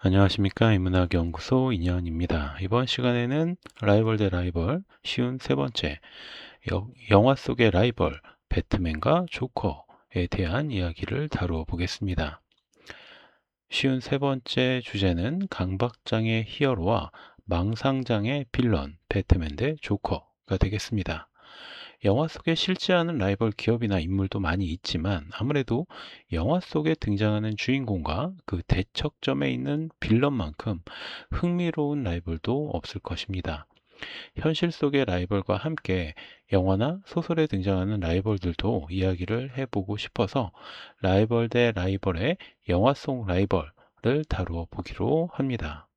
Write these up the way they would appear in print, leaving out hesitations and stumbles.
안녕하십니까. 인문학연구소 인현입니다. 이번 시간에는 라이벌 대 라이벌 쉬운 세 번째 영화 속의 라이벌 배트맨과 조커에 대한 이야기를 다루어 보겠습니다. 쉬운 세 번째 주제는 강박장애 히어로와 망상장애 빌런 배트맨 대 조커가 되겠습니다. 영화 속에 실제 하는 라이벌 기업이나 인물도 많이 있지만 아무래도 영화 속에 등장하는 주인공과 그 대척점에 있는 빌런만큼 흥미로운 라이벌도 없을 것입니다. 현실 속의 라이벌과 함께 영화나 소설에 등장하는 라이벌들도 이야기를 해보고 싶어서 라이벌 대 라이벌의 영화 속 라이벌을 다루어 보기로 합니다.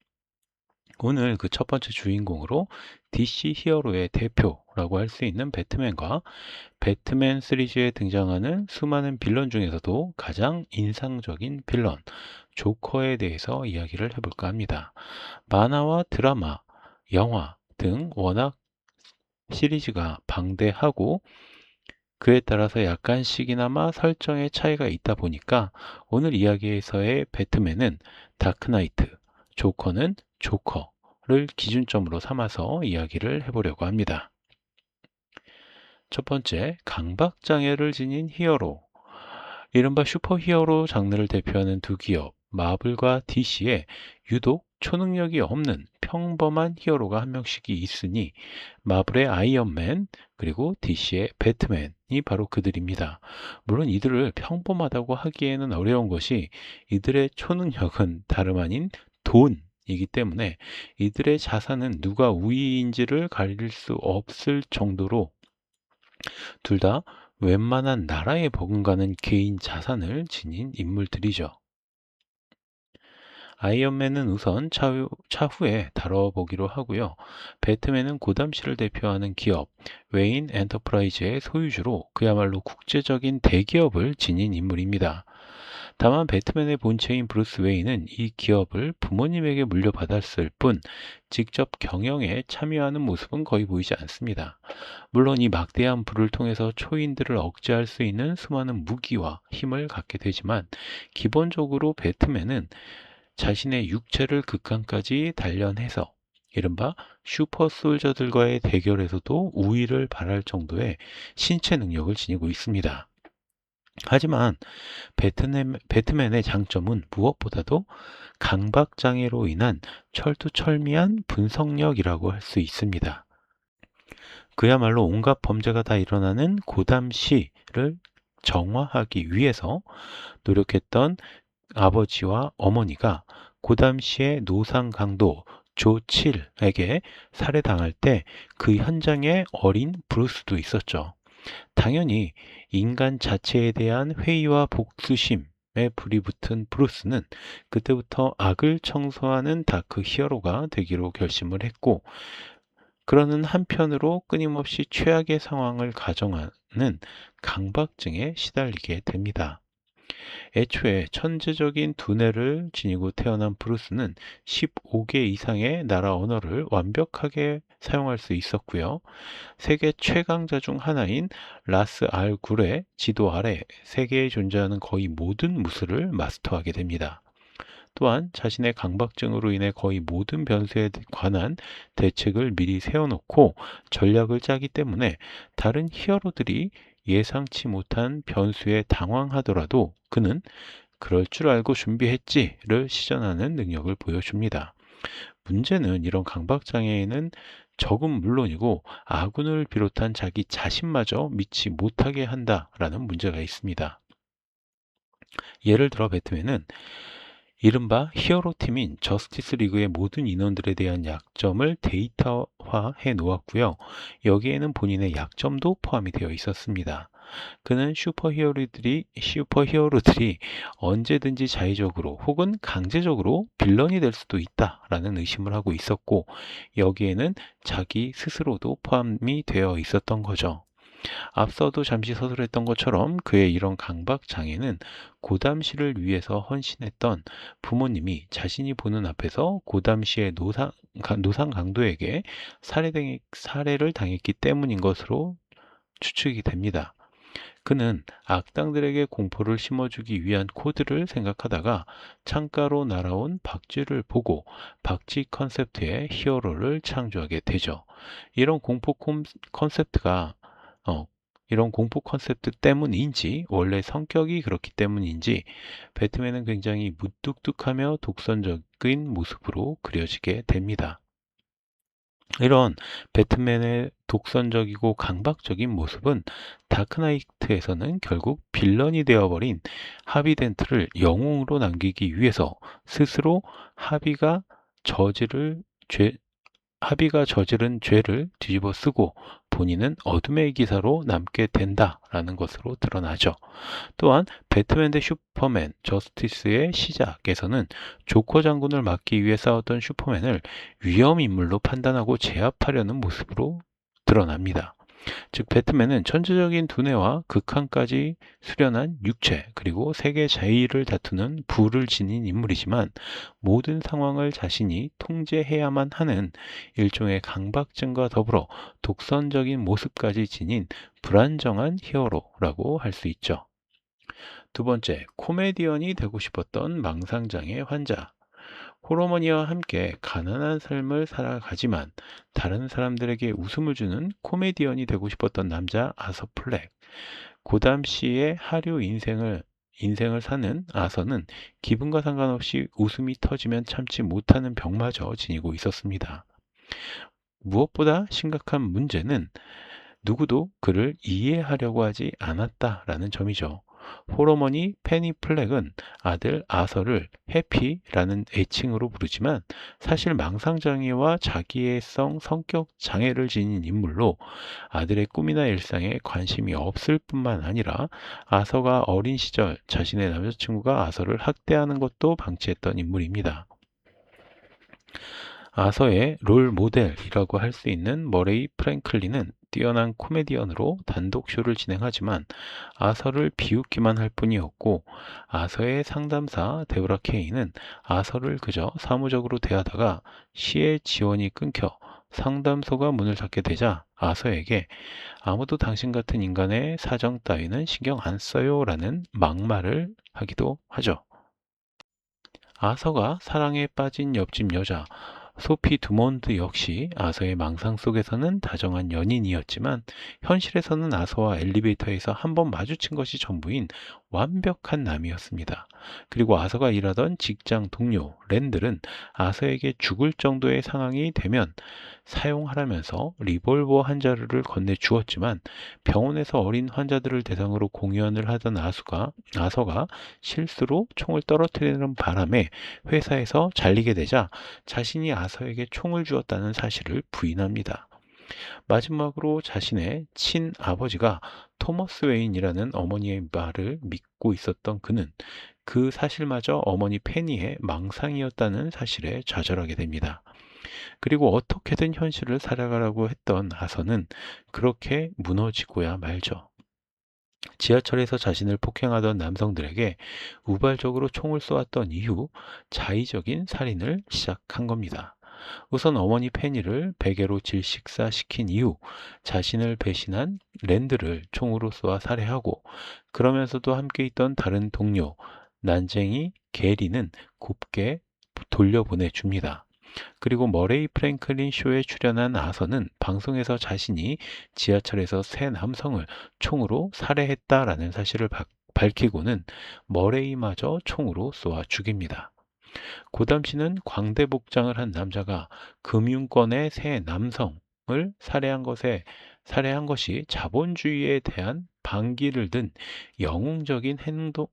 오늘 그 첫 번째 주인공으로 DC 히어로의 대표라고 할 수 있는 배트맨과 배트맨 시리즈에 등장하는 수많은 빌런 중에서도 가장 인상적인 빌런, 조커에 대해서 이야기를 해볼까 합니다. 만화와 드라마, 영화 등 워낙 시리즈가 방대하고 그에 따라서 약간씩이나마 설정의 차이가 있다 보니까 오늘 이야기에서의 배트맨은 다크나이트, 조커는 조커를 기준점으로 삼아서 이야기를 해보려고 합니다. 첫 번째, 강박장애를 지닌 히어로. 이른바 슈퍼히어로 장르를 대표하는 두 기업, 마블과 DC에 유독 초능력이 없는 평범한 히어로가 한 명씩 있으니 마블의 아이언맨 그리고 DC의 배트맨이 바로 그들입니다. 물론 이들을 평범하다고 하기에는 어려운 것이 이들의 초능력은 다름 아닌 돈이기 때문에 이들의 자산은 누가 우위인지를 가릴 수 없을 정도로 둘 다 웬만한 나라에 버금가는 개인 자산을 지닌 인물들이죠. 아이언맨은 우선 차후에 다뤄보기로 하고요. 배트맨은 고담시를 대표하는 기업 웨인 엔터프라이즈의 소유주로 그야말로 국제적인 대기업을 지닌 인물입니다. 다만 배트맨의 본체인 브루스 웨인은 이 기업을 부모님에게 물려받았을 뿐 직접 경영에 참여하는 모습은 거의 보이지 않습니다. 물론 이 막대한 부를 통해서 초인들을 억제할 수 있는 수많은 무기와 힘을 갖게 되지만 기본적으로 배트맨은 자신의 육체를 극한까지 단련해서 이른바 슈퍼솔저들과의 대결에서도 우위를 발할 정도의 신체 능력을 지니고 있습니다. 하지만 배트맨의 장점은 무엇보다도 강박장애로 인한 철두철미한 분석력이라고 할 수 있습니다. 그야말로 온갖 범죄가 다 일어나는 고담시를 정화하기 위해서 노력했던 아버지와 어머니가 고담시의 노상 강도 조7에게 살해당할 때 그 현장에 어린 브루스도 있었죠. 당연히 인간 자체에 대한 회의와 복수심에 불이 붙은 브루스는 그때부터 악을 청소하는 다크 히어로가 되기로 결심을 했고 그러는 한편으로 끊임없이 최악의 상황을 가정하는 강박증에 시달리게 됩니다. 애초에 천재적인 두뇌를 지니고 태어난 브루스는 15개 이상의 나라 언어를 완벽하게 사용할 수 있었고요. 세계 최강자 중 하나인 라스 알 굴의 지도 아래 세계에 존재하는 거의 모든 무술을 마스터하게 됩니다. 또한 자신의 강박증으로 인해 거의 모든 변수에 관한 대책을 미리 세워놓고 전략을 짜기 때문에 다른 히어로들이 예상치 못한 변수에 당황하더라도 그는 그럴 줄 알고 준비했지를 시전하는 능력을 보여줍니다. 문제는 이런 강박장애에는 적은 물론이고 아군을 비롯한 자기 자신마저 믿지 못하게 한다라는 문제가 있습니다. 예를 들어 배트맨은 이른바 히어로 팀인 저스티스 리그의 모든 인원들에 대한 약점을 데이터화해 놓았고요. 여기에는 본인의 약점도 포함이 되어 있었습니다. 그는 슈퍼히어로들이 언제든지 자의적으로 혹은 강제적으로 빌런이 될 수도 있다라는 의심을 하고 있었고 여기에는 자기 스스로도 포함이 되어 있었던 거죠. 앞서도 잠시 서술했던 것처럼 그의 이런 강박 장애는 고담시를 위해서 헌신했던 부모님이 자신이 보는 앞에서 고담시의 노상 강도에게 살해를 당했기 때문인 것으로 추측이 됩니다. 그는 악당들에게 공포를 심어주기 위한 코드를 생각하다가 창가로 날아온 박쥐를 보고 박쥐 컨셉트의 히어로를 창조하게 되죠. 이런 컨셉트가 어, 이런 공포 컨셉트 때문인지 원래 성격이 그렇기 때문인지 배트맨은 굉장히 무뚝뚝하며 독선적인 모습으로 그려지게 됩니다. 이런 배트맨의 독선적이고 강박적인 모습은 다크나이트에서는 결국 빌런이 되어버린 하비 덴트를 영웅으로 남기기 위해서 스스로 하비가 저지를 죄, 하비가 저지른 죄를 뒤집어 쓰고 본인은 어둠의 기사로 남게 된다라는 것으로 드러나죠. 또한 배트맨 대 슈퍼맨 저스티스의 시작에서는 조커 장군을 막기 위해 싸웠던 슈퍼맨을 위험 인물로 판단하고 제압하려는 모습으로 드러납니다. 즉 배트맨은 천재적인 두뇌와 극한까지 수련한 육체 그리고 세계 자의를 다투는 부를 지닌 인물이지만 모든 상황을 자신이 통제해야만 하는 일종의 강박증과 더불어 독선적인 모습까지 지닌 불안정한 히어로라고 할 수 있죠. 두 번째, 코미디언이 되고 싶었던 망상장애 환자. 홀어머니와 함께 가난한 삶을 살아가지만 다른 사람들에게 웃음을 주는 코미디언이 되고 싶었던 남자 아서 플렉. 고담 씨의 하류 인생을 사는 아서는 기분과 상관없이 웃음이 터지면 참지 못하는 병마저 지니고 있었습니다. 무엇보다 심각한 문제는 누구도 그를 이해하려고 하지 않았다라는 점이죠. 홀어머니 페니 플렉은 아들 아서를 해피라는 애칭으로 부르지만 사실 망상장애와 자기애성 성격 장애를 지닌 인물로 아들의 꿈이나 일상에 관심이 없을 뿐만 아니라 아서가 어린 시절 자신의 남자친구가 아서를 학대하는 것도 방치했던 인물입니다. 아서의 롤 모델이라고 할 수 있는 머레이 프랭클린은 뛰어난 코미디언으로 단독 쇼를 진행하지만 아서를 비웃기만 할 뿐이었고 아서의 상담사 데브라 케이는 아서를 그저 사무적으로 대하다가 시의 지원이 끊겨 상담소가 문을 닫게 되자 아서에게 아무도 당신 같은 인간의 사정 따위는 신경 안 써요 라는 막말을 하기도 하죠. 아서가 사랑에 빠진 옆집 여자 소피 두몬드 역시 아서의 망상 속에서는 다정한 연인이었지만 현실에서는 아서와 엘리베이터에서 한 번 마주친 것이 전부인 완벽한 남이었습니다. 그리고 아서가 일하던 직장 동료 랜들은 아서에게 죽을 정도의 상황이 되면 사용하라면서 리볼버 한 자루를 건네주었지만 병원에서 어린 환자들을 대상으로 공연을 하던 아서가 실수로 총을 떨어뜨리는 바람에 회사에서 잘리게 되자 자신이 아서에게 총을 주었다는 사실을 부인합니다. 마지막으로 자신의 친아버지가 토머스 웨인이라는 어머니의 말을 믿고 있었던 그는 그 사실마저 어머니 페니의 망상이었다는 사실에 좌절하게 됩니다. 그리고 어떻게든 현실을 살아가라고 했던 아서는 그렇게 무너지고야 말죠. 지하철에서 자신을 폭행하던 남성들에게 우발적으로 총을 쏘았던 이후 자의적인 살인을 시작한 겁니다. 우선 어머니 페니를 베개로 질식사시킨 이후 자신을 배신한 랜드를 총으로 쏘아 살해하고 그러면서도 함께 있던 다른 동료 난쟁이 게리는 곱게 돌려보내줍니다. 그리고 머레이 프랭클린 쇼에 출연한 아서는 방송에서 자신이 지하철에서 세 남성을 총으로 살해했다라는 사실을 밝히고는 머레이마저 총으로 쏘아 죽입니다. 고담 씨는 광대 복장을 한 남자가 금융권의 세 남성을 살해한 것이 자본주의에 대한 반기를 든 영웅적인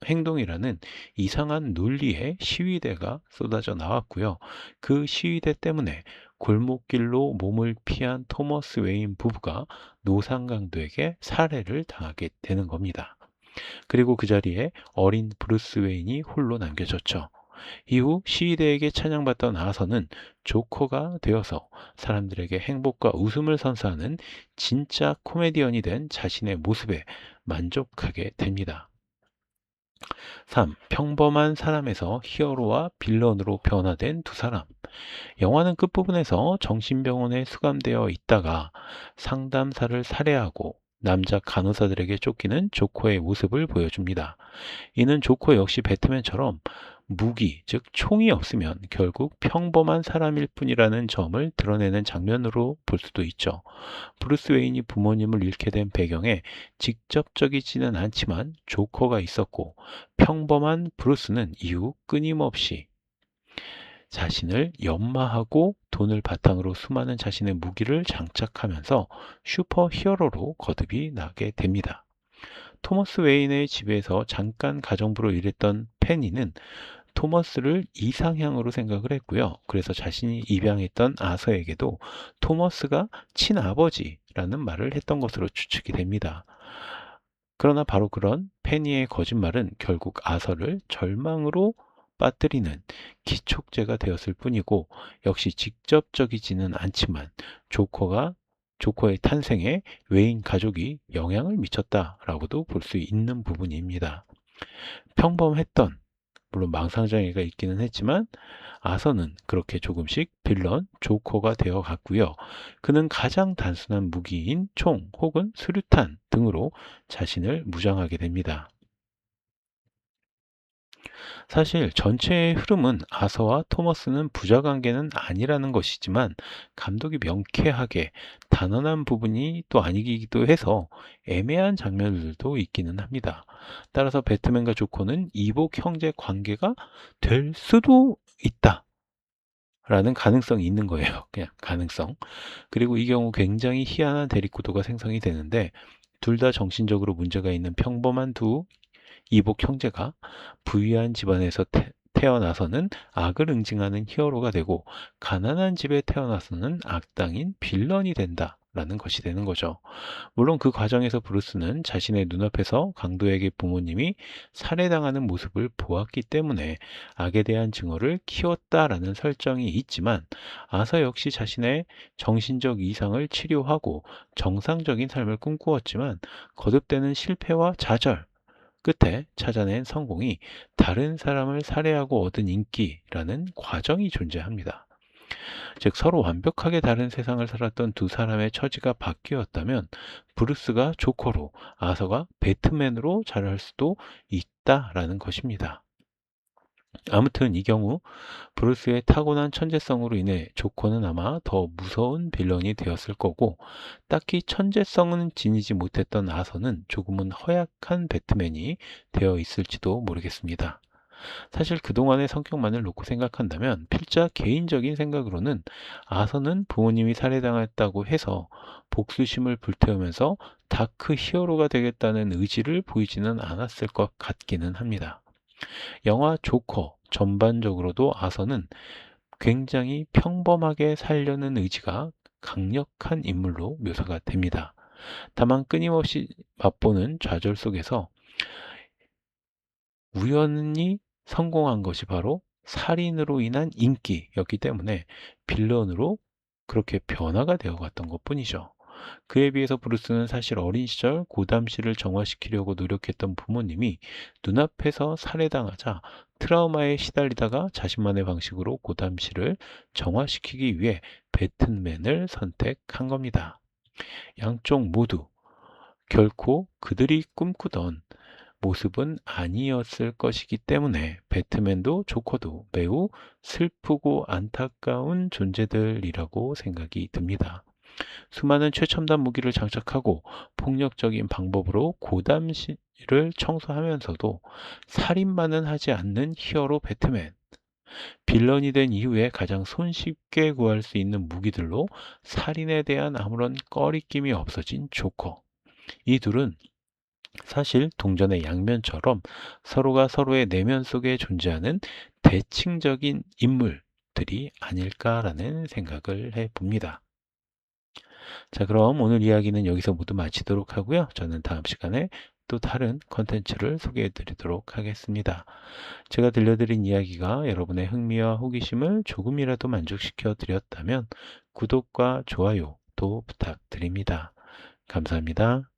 행동이라는 이상한 논리의 시위대가 쏟아져 나왔고요. 그 시위대 때문에 골목길로 몸을 피한 토머스 웨인 부부가 노상강도에게 살해를 당하게 되는 겁니다. 그리고 그 자리에 어린 브루스 웨인이 홀로 남겨졌죠. 이후 시위대에게 찬양받던 아서는 조커가 되어서 사람들에게 행복과 웃음을 선사하는 진짜 코미디언이 된 자신의 모습에 만족하게 됩니다. 3. 평범한 사람에서 히어로와 빌런으로 변화된 두 사람. 영화는 끝부분에서 정신병원에 수감되어 있다가 상담사를 살해하고 남자 간호사들에게 쫓기는 조커의 모습을 보여줍니다. 이는 조커 역시 배트맨처럼 무기, 즉 총이 없으면 결국 평범한 사람일 뿐이라는 점을 드러내는 장면으로 볼 수도 있죠. 브루스 웨인이 부모님을 잃게 된 배경에 직접적이지는 않지만 조커가 있었고, 평범한 브루스는 이후 끊임없이 자신을 연마하고 돈을 바탕으로 수많은 자신의 무기를 장착하면서 슈퍼 히어로로 거듭이 나게 됩니다. 토머스 웨인의 집에서 잠깐 가정부로 일했던 페니는 토머스를 이상향으로 생각을 했고요. 그래서 자신이 입양했던 아서에게도 토머스가 친아버지라는 말을 했던 것으로 추측이 됩니다. 그러나 바로 그런 페니의 거짓말은 결국 아서를 절망으로 빠뜨리는 기촉제가 되었을 뿐이고, 역시 직접적이지는 않지만 조커의 탄생에 웨인 가족이 영향을 미쳤다라고도 볼 수 있는 부분입니다. 평범했던, 물론 망상장애가 있기는 했지만 아서는 그렇게 조금씩 빌런 조커가 되어 갔고요. 그는 가장 단순한 무기인 총 혹은 수류탄 등으로 자신을 무장하게 됩니다. 사실 전체의 흐름은 아서와 토머스는 부자관계는 아니라는 것이지만, 감독이 명쾌하게 단언한 부분이 또 아니기도 해서 애매한 장면들도 있기는 합니다. 따라서 배트맨과 조커는 이복 형제 관계가 될 수도 있다 라는 가능성이 있는 거예요. 그냥 가능성. 그리고 이 경우 굉장히 희한한 대립구도가 생성이 되는데, 둘 다 정신적으로 문제가 있는 평범한 두 이복 형제가 부유한 집안에서 태어나서는 악을 응징하는 히어로가 되고, 가난한 집에 태어나서는 악당인 빌런이 된다라는 것이 되는 거죠. 물론 그 과정에서 브루스는 자신의 눈앞에서 강도에게 부모님이 살해당하는 모습을 보았기 때문에 악에 대한 증오를 키웠다라는 설정이 있지만, 아서 역시 자신의 정신적 이상을 치료하고 정상적인 삶을 꿈꾸었지만, 거듭되는 실패와 좌절 끝에 찾아낸 성공이 다른 사람을 살해하고 얻은 인기라는 과정이 존재합니다. 즉, 서로 완벽하게 다른 세상을 살았던 두 사람의 처지가 바뀌었다면 브루스가 조커로, 아서가 배트맨으로 자랄 수도 있다라는 것입니다. 아무튼 이 경우 브루스의 타고난 천재성으로 인해 조커는 아마 더 무서운 빌런이 되었을 거고, 딱히 천재성은 지니지 못했던 아서는 조금은 허약한 배트맨이 되어 있을지도 모르겠습니다. 사실 그동안의 성격만을 놓고 생각한다면 필자 개인적인 생각으로는 아서는 부모님이 살해당했다고 해서 복수심을 불태우면서 다크 히어로가 되겠다는 의지를 보이지는 않았을 것 같기는 합니다. 영화 조커 전반적으로도 아서는 굉장히 평범하게 살려는 의지가 강력한 인물로 묘사가 됩니다. 다만 끊임없이 맛보는 좌절 속에서 우연히 성공한 것이 바로 살인으로 인한 인기였기 때문에 빌런으로 그렇게 변화가 되어 갔던 것뿐이죠. 그에 비해서 브루스는 사실 어린 시절 고담시를 정화시키려고 노력했던 부모님이 눈앞에서 살해당하자 트라우마에 시달리다가 자신만의 방식으로 고담시를 정화시키기 위해 배트맨을 선택한 겁니다. 양쪽 모두 결코 그들이 꿈꾸던 모습은 아니었을 것이기 때문에 배트맨도 조커도 매우 슬프고 안타까운 존재들이라고 생각이 듭니다. 수많은 최첨단 무기를 장착하고 폭력적인 방법으로 고담시를 청소하면서도 살인만은 하지 않는 히어로 배트맨. 빌런이 된 이후에 가장 손쉽게 구할 수 있는 무기들로 살인에 대한 아무런 꺼리낌이 없어진 조커. 이 둘은 사실 동전의 양면처럼 서로가 서로의 내면 속에 존재하는 대칭적인 인물들이 아닐까라는 생각을 해봅니다. 자, 그럼 오늘 이야기는 여기서 모두 마치도록 하고요. 저는 다음 시간에 또 다른 컨텐츠를 소개해 드리도록 하겠습니다. 제가 들려드린 이야기가 여러분의 흥미와 호기심을 조금이라도 만족시켜 드렸다면 구독과 좋아요도 부탁드립니다. 감사합니다.